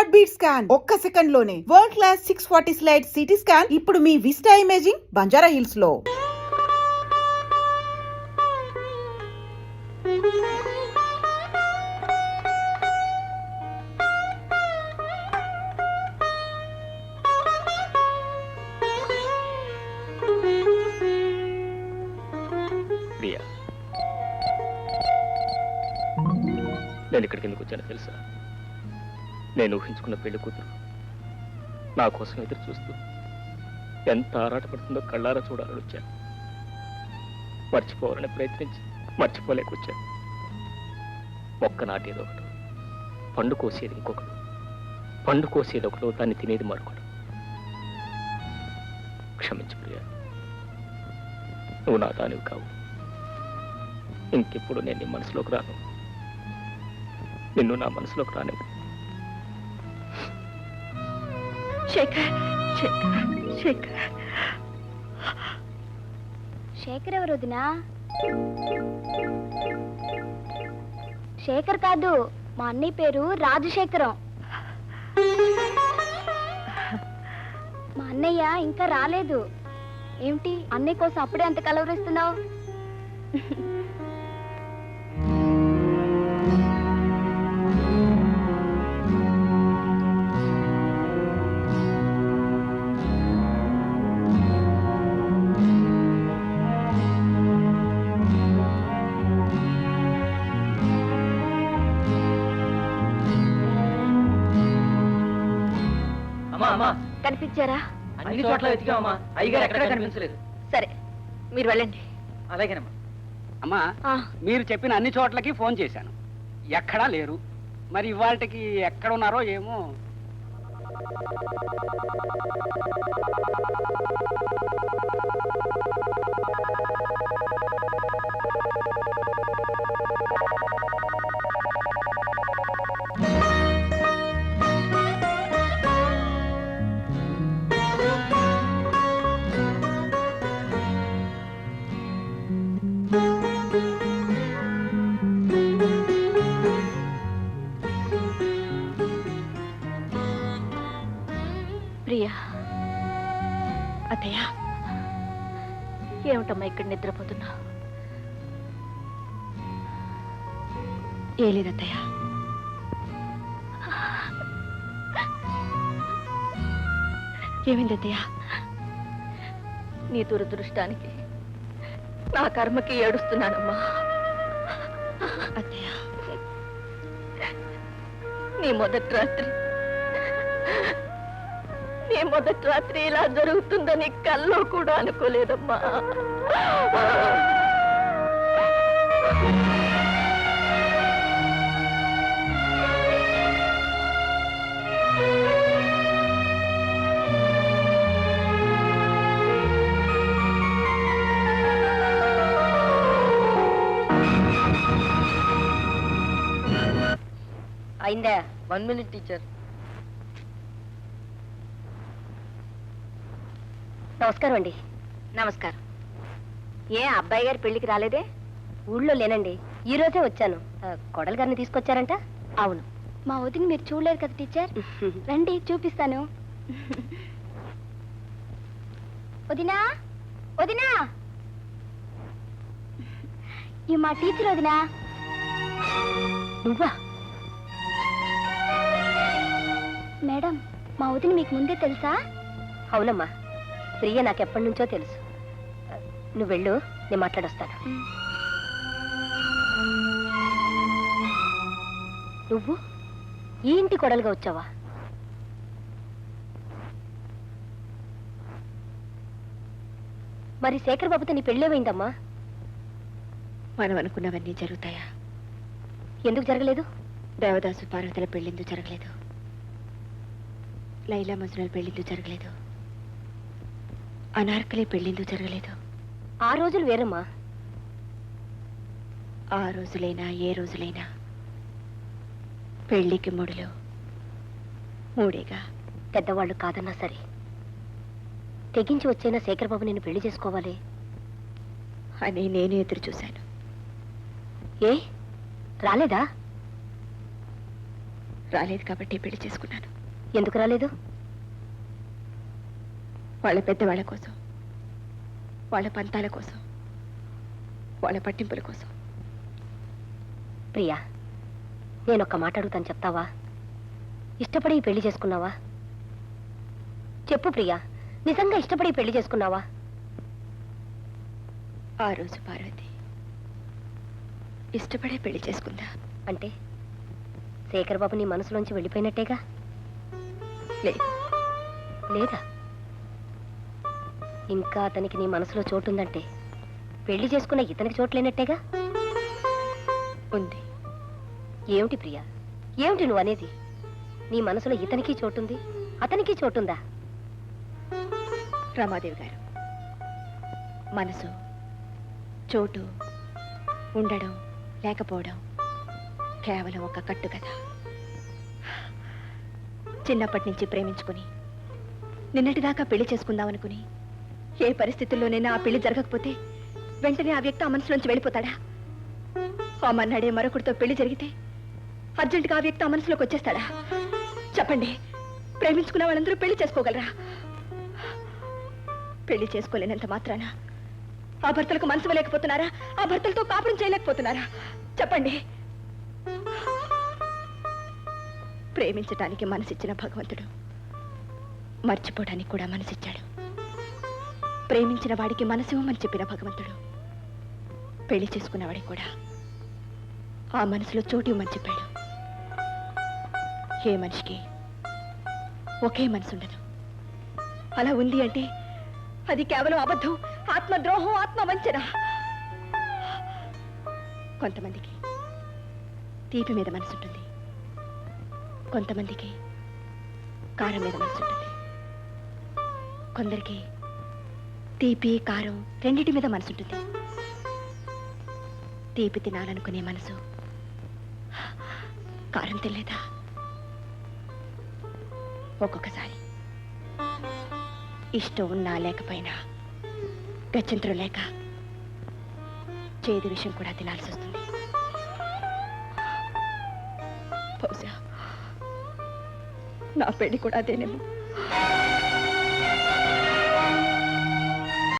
Heart beat scan ఒక్క second లోనే world class 640 slide CT scan ఇప్పుడు మీ విస్టా ఇమేజింగ్ బంజారా హిల్స్ లో. నేను ఇక్కడికి ఎందుకు వచ్చానో తెలుసా? నేను ఊహించుకున్న పెళ్లి కూతురు నా కోసం ఎదురు చూస్తూ ఎంత ఆరాటపడుతుందో కళ్ళారా చూడాలని వచ్చాను. మర్చిపోవాలని ప్రయత్నించి మర్చిపోలేకొచ్చాను. మొక్క నాటేది ఒకడు, పండు కోసేది ఇంకొకడు, పండు కోసేది ఒకడు, దాన్ని తినేది మరొకడు. క్షమించు ప్రియా, నువ్వు నా దానివి కావు. ఇంకెప్పుడు నేను నీ మనసులోకి రాను, నిన్ను నా మనసులోకి రానివ్వు. శేఖర్ శేఖర్ శేఖర్ ఎవరు వదినా? శేఖర్ కాదు, మా అన్నయ్య పేరు రాజశేఖరం. మా అన్నయ్య ఇంకా రాలేదు. ఏమిటి అన్నయ్య కోసం అప్పుడే అంత కలవరిస్తున్నావు? కనిపించారా? అన్ని చోట్ల వెతికామమ్మా, అయ్యగారు ఎక్కడ కనిపించలేదు. సరే మీరు వెళ్ళండి. అలాగేనమ్మా. అమ్మా, మీరు చెప్పిన అన్ని చోట్లకి ఫోన్ చేశాను, ఎక్కడా లేరు. మరి ఇవాళకి ఎక్కడ ఉన్నారో ఏమో. ప్రియా, అత్తయ్య ఏమిటమ్మా ఇక్కడ నిద్రపోతున్నా? ఏ లేదత్తయ్య. ఏమైంది అత్తయ్య? నీ దురదృష్టానికి నా కర్మకి ఏడుస్తున్నానమ్మా. అత్తయ్య, నీ మొదటి రాత్రి ఇలా జరుగుతుందని కల్లో కూడా అనుకోలేదమ్మా. అయిందా? 1 minute టీచర్. నమస్కారం అండి. నమస్కారం. ఏ అబ్బాయి గారి పెళ్లికి రాలేదే? ఊళ్ళో లేనండి, ఈ రోజే వచ్చాను. కొడలు గారిని తీసుకొచ్చారంట? అవును. మా వదిని మీరు చూడలేదు కదా టీచర్? రండి చూపిస్తాను. వదినా, వదినా, ఈ మా టీచర్ వదినా. నువ్వా? మేడం, మా వదిన మీకు ముందే తెలుసా? అవునమ్మా, ప్రియ నాకెప్పటి నుంచో తెలుసు. నువ్వు వెళ్ళు, నేను మాట్లాడొస్తాను. నువ్వు ఈ ఇంటి కొడలుగా వచ్చావా? మరి శేఖర్ బాబుతో నీ పెళ్ళేమైందమ్మా? మనం అనుకున్నవన్నీ జరుగుతాయా? ఎందుకు జరగలేదు? దేవదాసు పార్వతుల పెళ్ళిందు జరగలేదు, లైలా మజ్నుల పెళ్ళిందు జరగలేదు, అనార్కలి పెళ్ళిందు జరగలేదు. ఆ రోజులు వేరమ్మా. ఆ రోజులైనా ఏ రోజులైనా పెళ్లికి ముడులు మూడేగా. పెద్దవాళ్ళు కాదన్నా సరే తెగించి వచ్చైనా శేఖర్ బాబు నిన్ను పెళ్లి చేసుకోవాలి అని నేను ఎదురు చూశాను. ఏ రాలేదా? రాలేదు కాబట్టి పెళ్లి చేసుకున్నాను. ఎందుకు రాలేదు? వాళ్ళ పెద్దవాళ్ళ కోసం, వాళ్ళ పంతాల కోసం, వాళ్ళ పట్టింపుల కోసం. ప్రియా, నేను ఒక్క మాట అడుగుతాను, చెప్తావా? ఇష్టపడి ఈ పెళ్లి చేసుకున్నావా? చెప్పు ప్రియా, నిజంగా ఇష్టపడి ఈ పెళ్లి చేసుకున్నావా? ఆ రోజు పార్వతి ఇష్టపడే పెళ్లి చేసుకుందా. అంటే శేఖర్ బాబు నీ మనసులోంచి వెళ్ళిపోయినట్టేగా? లేదు, లేదా? ఇంకా అతనికి నీ మనసులో చోటుందంటే పెళ్లి చేసుకున్న ఇతనికి చోటు లేనట్టేగా? ఉంది. ఏమిటి ప్రియా, ఏమిటి నువ్వు అనేది? నీ మనసులో ఇతనికి చోటుంది, అతనికి చోటుందా? రమాదేవి గారు, మనసు, చోటు, ఉండడం లేకపోవడం కేవలం ఒక కట్టు కదా. చిన్నప్పటి నుంచి ప్రేమించుకుని నిన్నటిదాకా పెళ్లి చేసుకుందామనుకుని ఏ పరిస్థితుల్లోనైనా ఆ పెళ్లి జరగకపోతే వెంటనే ఆ వ్యక్తి ఆ మనసులోంచి వెళ్ళిపోతాడా? ఆ మన్నాడే మరొకరితో పెళ్లి జరిగితే అర్జెంటుగా ఆ వ్యక్తి ఆ మనసులోకి వచ్చేస్తాడా? చెప్పండి, ప్రేమించుకున్న వాళ్ళందరూ పెళ్లి చేసుకోగలరా? పెళ్లి చేసుకోలేనంత మాత్రాన ఆ భర్తలకు మనసు లేకపోతున్నారా? ఆ భర్తలతో కాపురం చేయలేకపోతున్నారా? చెప్పండి. ప్రేమించటానికి మనసిచ్చిన భగవంతుడు మర్చిపోవడానికి కూడా మనసిచ్చాడు. ప్రేమించిన వాడికి మనసివ్వమని చెప్పిన భగవంతుడు పెళ్లి చేసుకున్న వాడికి కూడా ఆ మనసులో చోటు ఇవ్వమని చెప్పాడు. ఏ మనిషికి ఒకే మనసు ఉండదు. అలా ఉంది అంటే అది కేవలం అబద్ధం, ఆత్మద్రోహం, ఆత్మవంచన. కొంతమందికి తీపి మీద మనసు ఉంటుంది, కొంతమందికి కారం మీద మనసు ఉంటుంది, కొందరికి తీపి కారం రెండింటి మీద మనసు ఉంటుంది. తీపి తినాలనుకునే మనసు కారం తినలేదా? ఒక్కొక్కసారి ఇష్టం ఉన్నా లేకపోయినా గత్యంతరం లేక చేదు విషయం కూడా తినాల్సి వస్తుంది. బహుశా నా పెళ్లి కూడా అదేనేమో.